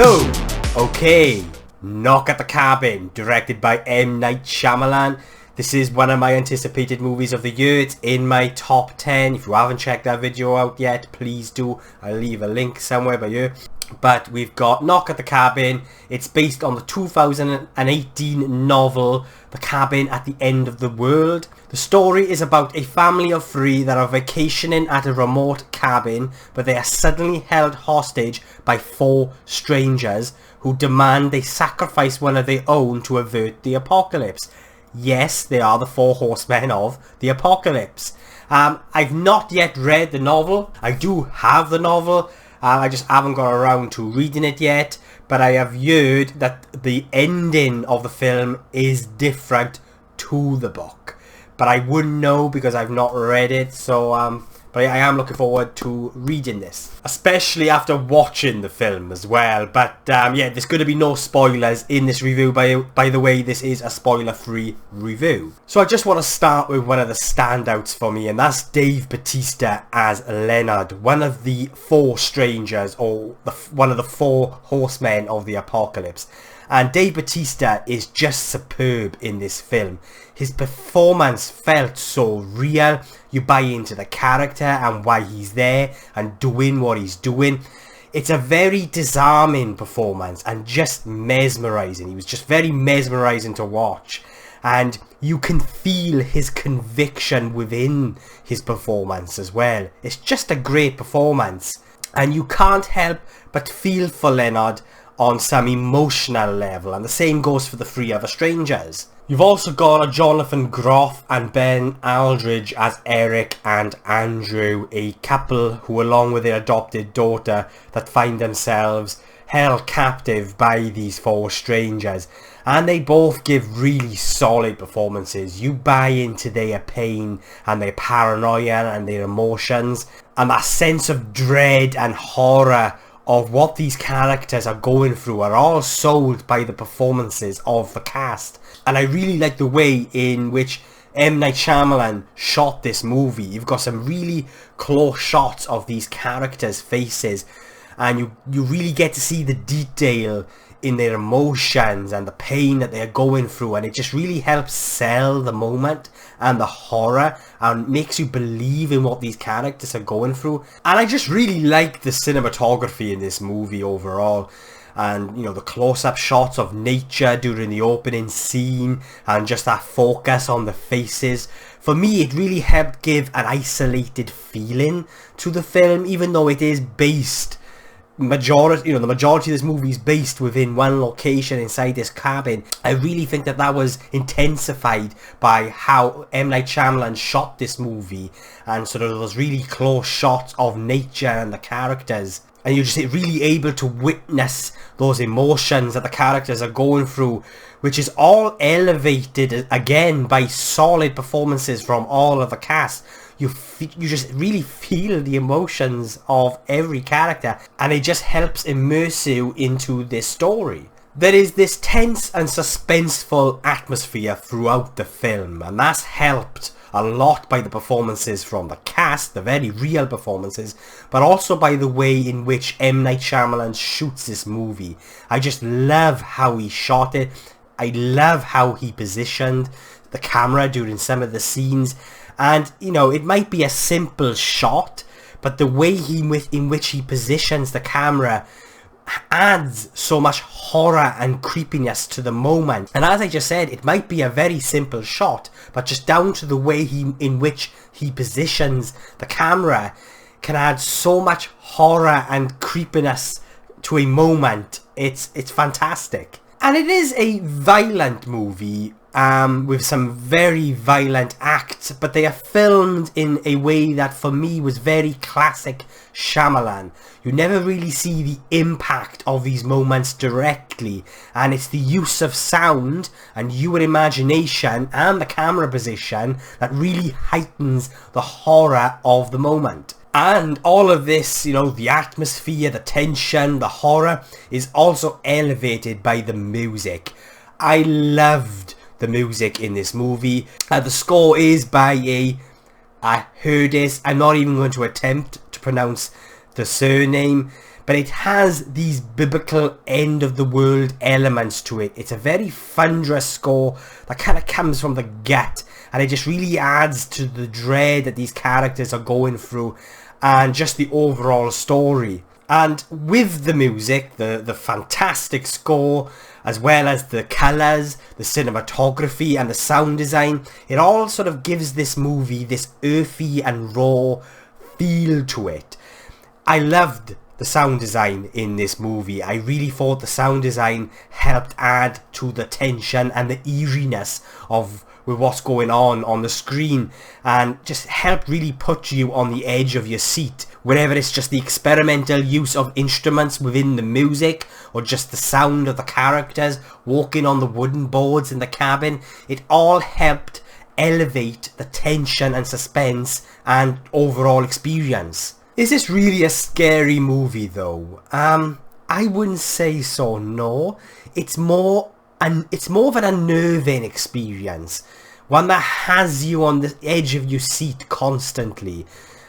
Hello! Okay, Knock at the Cabin, directed by M. Night Shyamalan. This is one of my anticipated movies of the year. It's in my top 10. If you haven't checked that video out yet, please do. I'll leave a link somewhere by here. But we've got Knock at the Cabin. It's based on the 2018 novel The Cabin at the End of the World. The story is about a family of three that are vacationing at a remote cabin, but they are suddenly held hostage by four strangers who demand they sacrifice one of their own to avert the apocalypse. Yes, they are the four horsemen of the apocalypse. I've not yet read the novel. I do have the novel. I just haven't got around to reading it yet. But I have heard that the ending of the film is different to the book. But I wouldn't know because I've not read it. So, but I am looking forward to reading this, especially after watching the film as well. But yeah, there's going to be no spoilers in this review. By the way, this is a spoiler-free review. So I just want to start with one of the standouts for me, and that's Dave Bautista as Leonard, one of the four strangers, or one of the four horsemen of the apocalypse. And Dave Bautista is just superb in this film. His performance felt so real. You buy into the character and why he's there and doing what he's doing. It's a very disarming performance and just mesmerising. He was just very mesmerising to watch. And you can feel his conviction within his performance as well. It's just a great performance. And you can't help but feel for Leonard on some emotional level, and the same goes for the three other strangers. You've also got Jonathan Groff and Ben Aldridge as Eric and Andrew, a couple who, along with their adopted daughter, that find themselves held captive by these four strangers, and they both give really solid performances. You buy into their pain and their paranoia and their emotions, and that sense of dread and horror of what these characters are going through are all sold by the performances of the cast. And I really like the way in which M. Night Shyamalan shot this movie. You've got some really close shots of these characters' faces, and you really get to see the detail in their emotions and the pain that they're going through, and it just really helps sell the moment and the horror and makes you believe in what these characters are going through. And I just really like the cinematography in this movie overall, and you know, the close-up shots of nature during the opening scene and just that focus on the faces. For me, it really helped give an isolated feeling to the film, even though it is based the majority of this movie is based within one location inside this cabin. I really think that was intensified by how M. Night Shyamalan shot this movie, and sort of those really close shots of nature and the characters, and you're just really able to witness those emotions that the characters are going through, which is all elevated again by solid performances from all of the cast. You just really feel the emotions of every character, and it just helps immerse you into this story. There is this tense and suspenseful atmosphere throughout the film, and that's helped a lot by the performances from the cast, the very real performances, but also by the way in which M. Night Shyamalan shoots this movie. I just love how he shot it. I love how he positioned the camera during some of the scenes. And, you know, it might be a simple shot, but the way in which he positions the camera adds so much horror and creepiness to the moment. And as I just said, it might be a very simple shot, but just down to the way in which he positions the camera can add so much horror and creepiness to a moment. It's fantastic. And it is a violent movie, with some very violent acts, but they are filmed in a way that for me was very classic Shyamalan. You never really see the impact of these moments directly, and it's the use of sound and your imagination and the camera position that really heightens the horror of the moment. And all of this, you know, the atmosphere, the tension, the horror is also elevated by the music. I loved the music in this movie. The score is by I heard this. I'm not even going to attempt to pronounce the surname, but it has these biblical end of the world elements to it. It's a very thunderous score that kind of comes from the gut, and it just really adds to the dread that these characters are going through and just the overall story. And with the music, the fantastic score, as well as the colours, the cinematography and the sound design, it all sort of gives this movie this earthy and raw feel to it. I loved the sound design in this movie. I really thought the sound design helped add to the tension and the eeriness of with what's going on the screen, and just helped really put you on the edge of your seat, whether it's just the experimental use of instruments within the music or just the sound of the characters walking on the wooden boards in the cabin. It all helped elevate the tension and suspense and overall experience. Is this really a scary movie though? I wouldn't say so, no. It's more of an unnerving experience, one that has you on the edge of your seat constantly.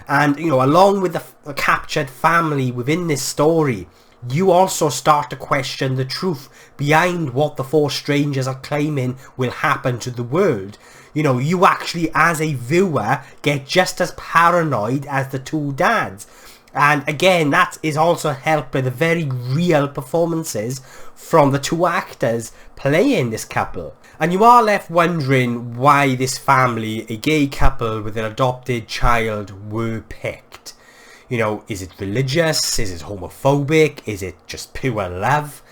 And, you know, along with the captured family within this story, you also start to question the truth behind what the four strangers are claiming will happen to the world. You know, you actually, as a viewer, get just as paranoid as the two dads. And again, that is also helped by the very real performances from the two actors playing this couple. And you are left wondering why this family, a gay couple with an adopted child, were picked. You know, is it religious? Is it homophobic? Is it just pure love?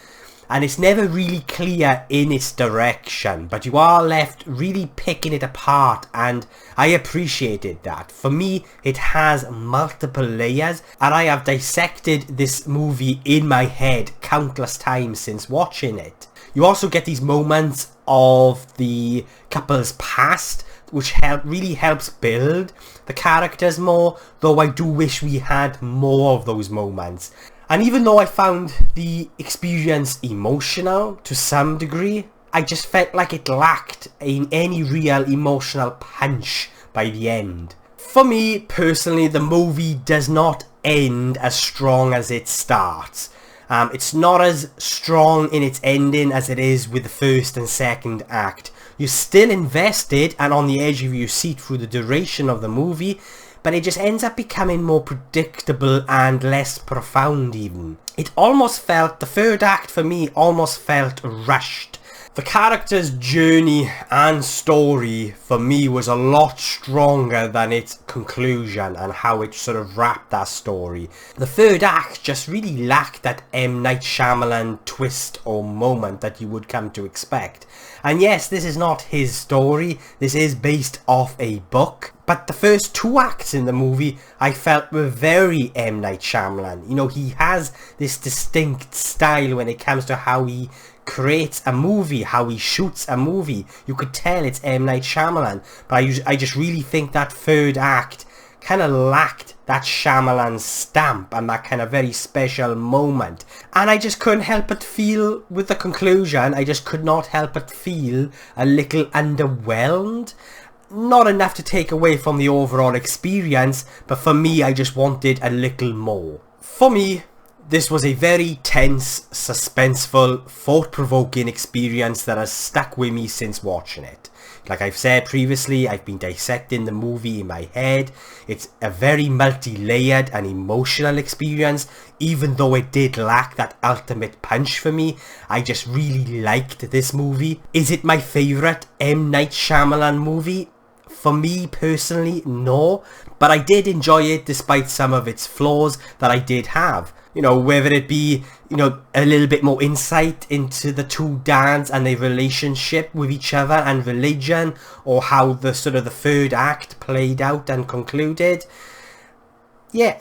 And it's never really clear in its direction, but you are left really picking it apart, and I appreciated that. For me, it has multiple layers, and I have dissected this movie in my head countless times since watching it. You also get these moments of the couple's past, which really helps build the characters more, though I do wish we had more of those moments. And even though I found the experience emotional to some degree, I just felt like it lacked any real emotional punch by the end. For me, personally, the movie does not end as strong as it starts. It's not as strong in its ending as it is with the first and second act. You're still invested and on the edge of your seat through the duration of the movie, but it just ends up becoming more predictable and less profound even. It almost felt, the third act for me almost felt rushed. The character's journey and story for me was a lot stronger than its conclusion and how it sort of wrapped that story. The third act just really lacked that M. Night Shyamalan twist or moment that you would come to expect. And yes, this is not his story, this is based off a book, but the first two acts in the movie I felt were very M. Night Shyamalan. You know, he has this distinct style when it comes to how he creates a movie, how he shoots a movie. You could tell it's M. Night Shyamalan, but I just really think that third act kind of lacked that Shyamalan stamp and that kind of very special moment. And I just couldn't help but feel, with the conclusion, I just could not help but feel a little underwhelmed. Not enough to take away from the overall experience, but for me, I just wanted a little more. For me, this was a very tense, suspenseful, thought-provoking experience that has stuck with me since watching it. Like I've said previously, I've been dissecting the movie in my head. It's a very multi-layered and emotional experience. Even though it did lack that ultimate punch for me, I just really liked this movie. Is it my favourite M. Night Shyamalan movie? For me personally, no. But I did enjoy it despite some of its flaws that I did have. You know, whether it be, you know, a little bit more insight into the two dads and their relationship with each other and religion, or how the sort of the third act played out and concluded. Yeah,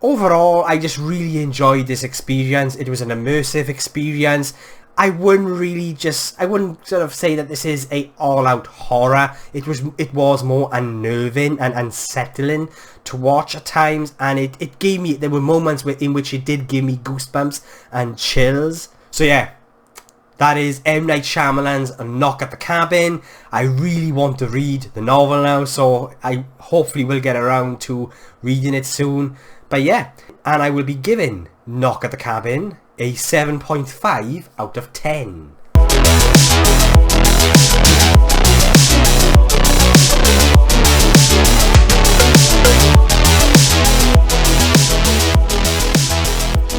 overall, I just really enjoyed this experience. It was an immersive experience. I wouldn't sort of say that this is a all-out horror. It was more unnerving and unsettling to watch at times, and it gave me, there were moments in which it did give me goosebumps and chills. So yeah, That is M. Night Shyamalan's Knock at the Cabin. I really want to read the novel now, so I hopefully will get around to reading it soon. But yeah, and I will be giving Knock at the Cabin a 7.5 out of 10.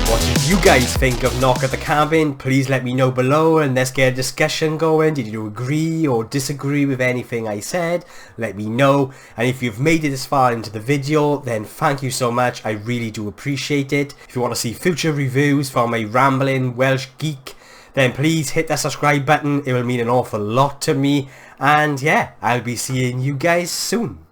What did you guys think of Knock at the Cabin? Please let me know below and let's get a discussion going. Did you agree or disagree with anything I said? Let me know. And if you've made it this far into the video, then thank you so much. I really do appreciate it. If you want to see future reviews from a rambling Welsh geek, then please hit that subscribe button. It will mean an awful lot to me. And yeah, I'll be seeing you guys soon.